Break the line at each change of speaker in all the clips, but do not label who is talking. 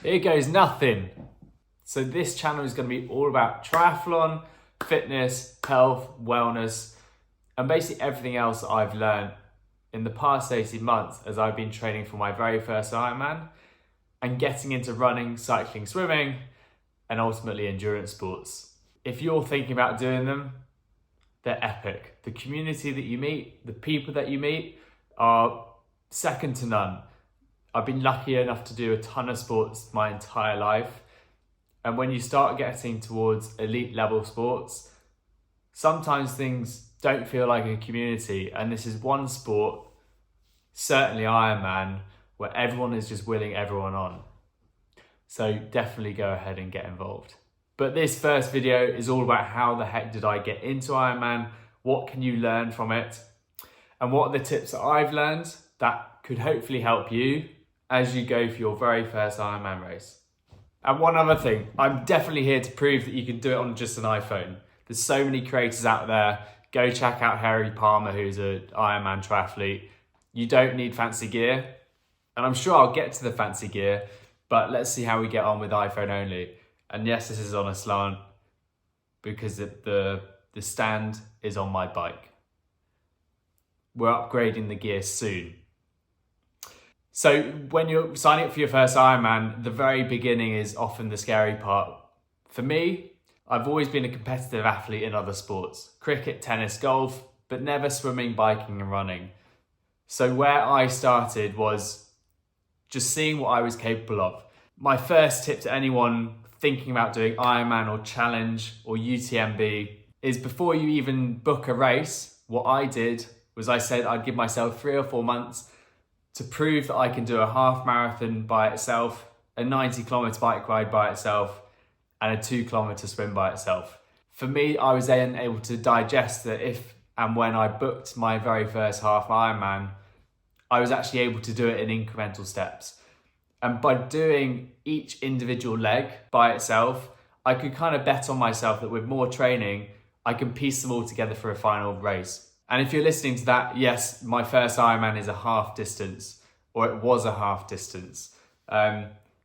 Here goes nothing. So this channel is going to be all about triathlon, fitness, health, wellness, and basically everything else that I've learned in the past 18 months as I've been training for my very first Ironman and getting into running, cycling, swimming, and ultimately endurance sports. If you're thinking about doing them, they're epic. The community that you meet, the people that you meet are second to none. I've been lucky enough to do a ton of sports my entire life. And when you start getting towards elite level sports, sometimes things don't feel like a community. And this is one sport, certainly Ironman, where everyone is just willing everyone on. So definitely go ahead and get involved. But this first video is all about how the heck did I get into Ironman? What can you learn from it? And what are the tips that I've learned that could hopefully help you as you go for your very first Ironman race. And one other thing, I'm definitely here to prove that you can do it on just an iPhone. There's so many creators out there. Go check out Harry Palmer, who's an Ironman triathlete. You don't need fancy gear. And I'm sure I'll get to the fancy gear, but let's see how we get on with iPhone only. And yes, this is on a slant because the stand is on my bike. We're upgrading the gear soon. So when you're signing up for your first Ironman, the very beginning is often the scary part. For me, I've always been a competitive athlete in other sports, cricket, tennis, golf, but never swimming, biking and running. So where I started was just seeing what I was capable of. My first tip to anyone thinking about doing Ironman or Challenge or UTMB is before you even book a race, what I did was I said I'd give myself 3 or 4 months to prove that I can do a half marathon by itself, a 90-kilometer bike ride by itself, and a 2-kilometer swim by itself. For me, I was then able to digest that if and when I booked my very first half Ironman, I was actually able to do it in incremental steps. And by doing each individual leg by itself, I could kind of bet on myself that with more training, I can piece them all together for a final race. And if you're listening to that, yes, my first Ironman is a half distance, or it was a half distance.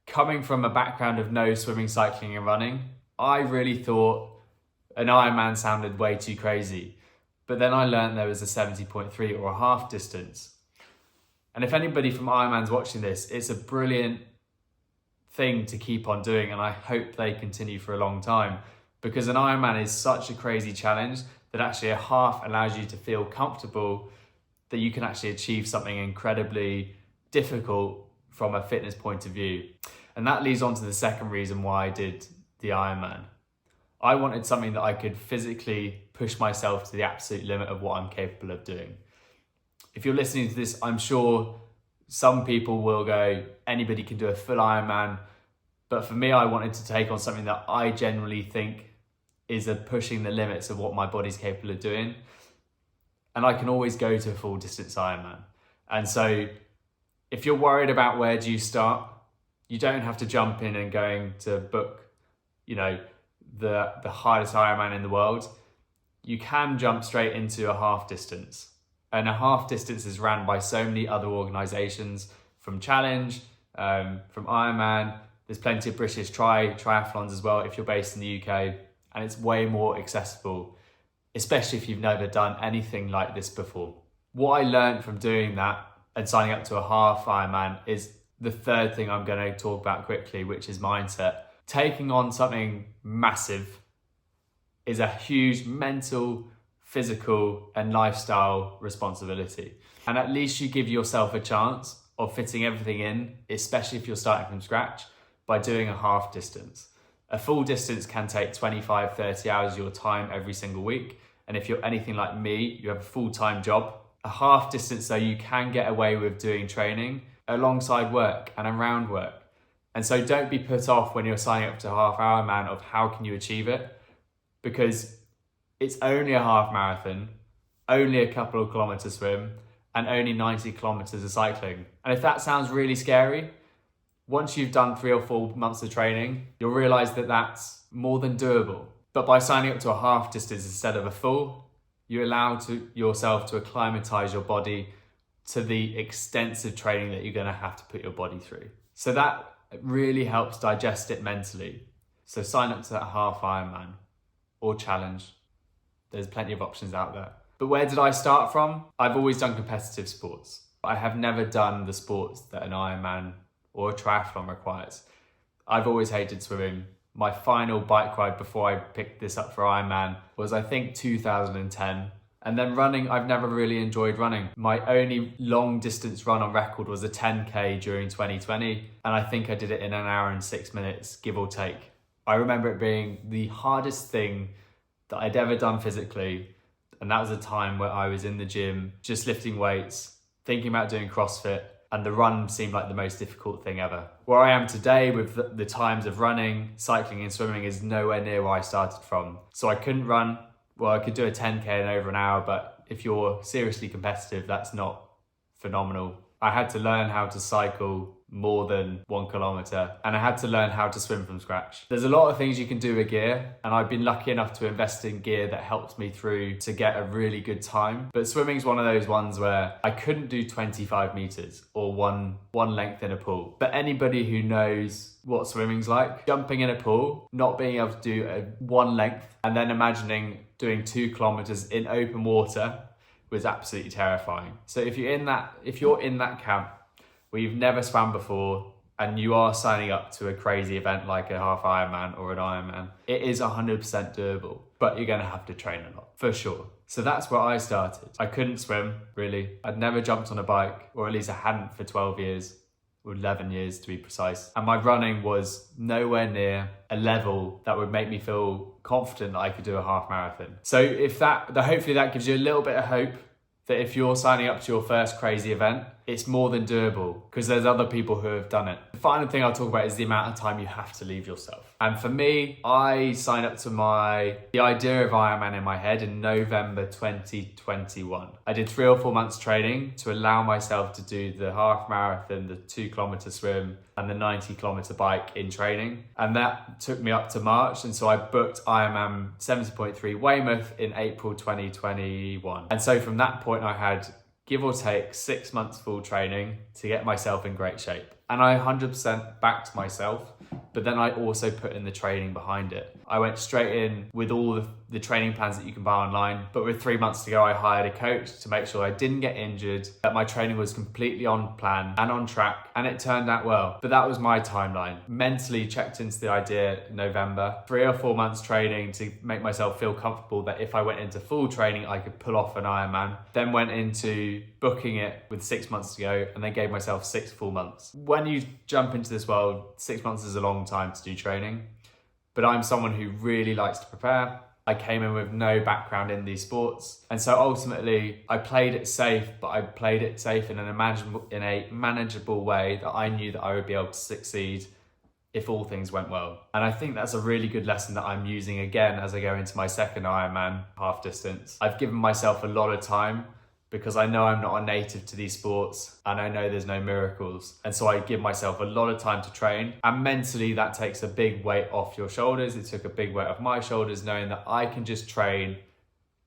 Coming from a background of no swimming, cycling and running, I really thought an Ironman sounded way too crazy. But then I learned there was a 70.3 or a half distance. And if anybody from Ironman's watching this, it's a brilliant thing to keep on doing. And I hope they continue for a long time, because an Ironman is such a crazy challenge that actually a half allows you to feel comfortable that you can actually achieve something incredibly difficult from a fitness point of view. And that leads on to the second reason why I did the Ironman. I wanted something that I could physically push myself to the absolute limit of what I'm capable of doing. If you're listening to this, I'm sure some people will go, anybody can do a full Ironman. But for me, I wanted to take on something that I generally think is pushing the limits of what my body's capable of doing. And I can always go to a full distance Ironman. And so if you're worried about where do you start, you don't have to jump in and going to book, the hardest Ironman in the world. You can jump straight into a half distance. And a half distance is run by so many other organizations, from Challenge, from Ironman. There's plenty of British triathlons as well if you're based in the UK. And it's way more accessible, especially if you've never done anything like this before. What I learned from doing that and signing up to a half Ironman is the third thing I'm going to talk about quickly, which is mindset. Taking on something massive is a huge mental, physical, and lifestyle responsibility. And at least you give yourself a chance of fitting everything in, especially if you're starting from scratch, by doing a half distance. A full distance can take 25, 30 hours of your time every single week. And if you're anything like me, you have a full-time job. A half distance though, you can get away with doing training alongside work and around work. And so don't be put off when you're signing up to a half Ironman of how can you achieve it, because it's only a half marathon, only a couple of kilometers swim, and only 90 kilometers of cycling. And if that sounds really scary, once you've done 3 or 4 months of training, you'll realize that that's more than doable. But by signing up to a half distance instead of a full, you allow yourself to acclimatize your body to the extensive training that you're going to have to put your body through. So that It really helps digest it mentally. So sign up to that half Ironman or challenge. There's plenty of options out there. But where did I start from? I've always done competitive sports. I have never done the sports that an Ironman or a triathlon requires. I've always hated swimming. My final bike ride before I picked this up for Ironman was, I think, 2010. And then running, I've never really enjoyed running. My only long distance run on record was a 10K during 2020. And I think I did it in an hour and 6 minutes, give or take. I remember it being the hardest thing that I'd ever done physically. And that was a time where I was in the gym, just lifting weights, thinking about doing CrossFit, and the run seemed like the most difficult thing ever. Where I am today with the times of running, cycling and swimming is nowhere near where I started from. So I couldn't run. Well, I could do a 10K in over an hour, but if you're seriously competitive, that's not phenomenal. I had to learn how to cycle more than 1 kilometer, and I had to learn how to swim from scratch. There's a lot of things you can do with gear, and I've been lucky enough to invest in gear that helps me through to get a really good time. But swimming's one of those ones where I couldn't do 25 meters or one length in a pool. But anybody who knows what swimming's like, jumping in a pool, not being able to do one length, and then imagining doing 2 kilometers in open water was absolutely terrifying. So if you're in that camp where you've never swam before and you are signing up to a crazy event like a half Ironman or an Ironman, it is 100% doable, but you're gonna have to train a lot, for sure. So that's where I started. I couldn't swim, really. I'd never jumped on a bike, or at least I hadn't for 12 years, or 11 years to be precise. And my running was nowhere near a level that would make me feel confident that I could do a half marathon. So hopefully that gives you a little bit of hope that if you're signing up to your first crazy event, it's more than doable because there's other people who have done it. The final thing I'll talk about is the amount of time you have to leave yourself. And for me, I signed up to the idea of Ironman in my head in November 2021. I did 3 or 4 months training to allow myself to do the half marathon, the 2 kilometer swim, and the 90 kilometer bike in training. And that took me up to March. And so I booked Ironman 70.3 Weymouth in April 2021. And so from that point, I had, give or take, 6 months full training to get myself in great shape. And I 100% backed myself, but then I also put in the training behind it. I went straight in with all the training plans that you can buy online, but with 3 months to go, I hired a coach to make sure I didn't get injured, that my training was completely on plan and on track, and it turned out well. But that was my timeline. Mentally checked into the idea in November, 3 or 4 months training to make myself feel comfortable that if I went into full training, I could pull off an Ironman. Then went into booking it with 6 months to go, and then gave myself 6 full months. When you jump into this world, 6 months is a long time to do training, but I'm someone who really likes to prepare. I came in with no background in these sports, and so ultimately I played it safe, but I played it safe in a manageable way that I knew that I would be able to succeed if all things went well. And I think that's a really good lesson that I'm using again as I go into my second Ironman half distance. I've given myself a lot of time because I know I'm not a native to these sports and I know there's no miracles. And so I give myself a lot of time to train, and mentally that takes a big weight off your shoulders. It took a big weight off my shoulders knowing that I can just train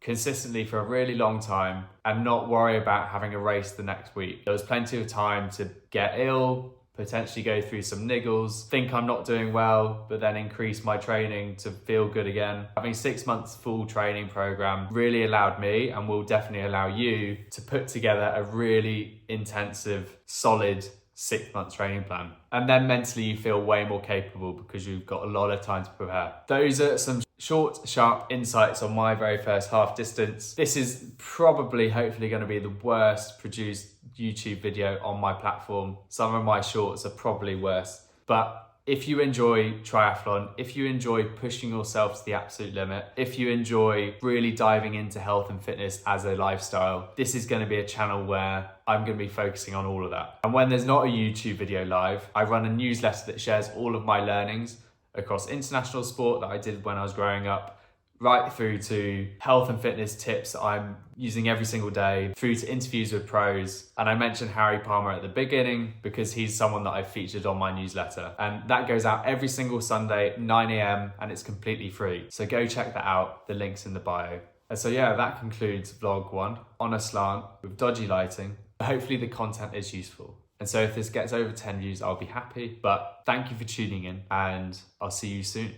consistently for a really long time and not worry about having a race the next week. There was plenty of time to get ill, potentially go through some niggles, think I'm not doing well, but then increase my training to feel good again. Having 6 months full training program really allowed me, and will definitely allow you, to put together a really intensive, solid 6 months training plan. And then mentally you feel way more capable because you've got a lot of time to prepare. Those are some short, sharp insights on my very first half distance. This is probably, hopefully, going to be the worst produced YouTube video on my platform. Some of my shorts are probably worse. But if you enjoy triathlon, if you enjoy pushing yourself to the absolute limit, if you enjoy really diving into health and fitness as a lifestyle, this is going to be a channel where I'm going to be focusing on all of that. And when there's not a YouTube video live, I run a newsletter that shares all of my learnings across international sport that I did when I was growing up, right through to health and fitness tips that I'm using every single day, through to interviews with pros. And I mentioned Harry Palmer at the beginning because he's someone that I've featured on my newsletter. And that goes out every single Sunday at 9 a.m. and it's completely free. So go check that out. The link's in the bio. And so yeah, that concludes vlog 1 on a slant with dodgy lighting. Hopefully the content is useful. And so if this gets over 10 views, I'll be happy. But thank you for tuning in, and I'll see you soon.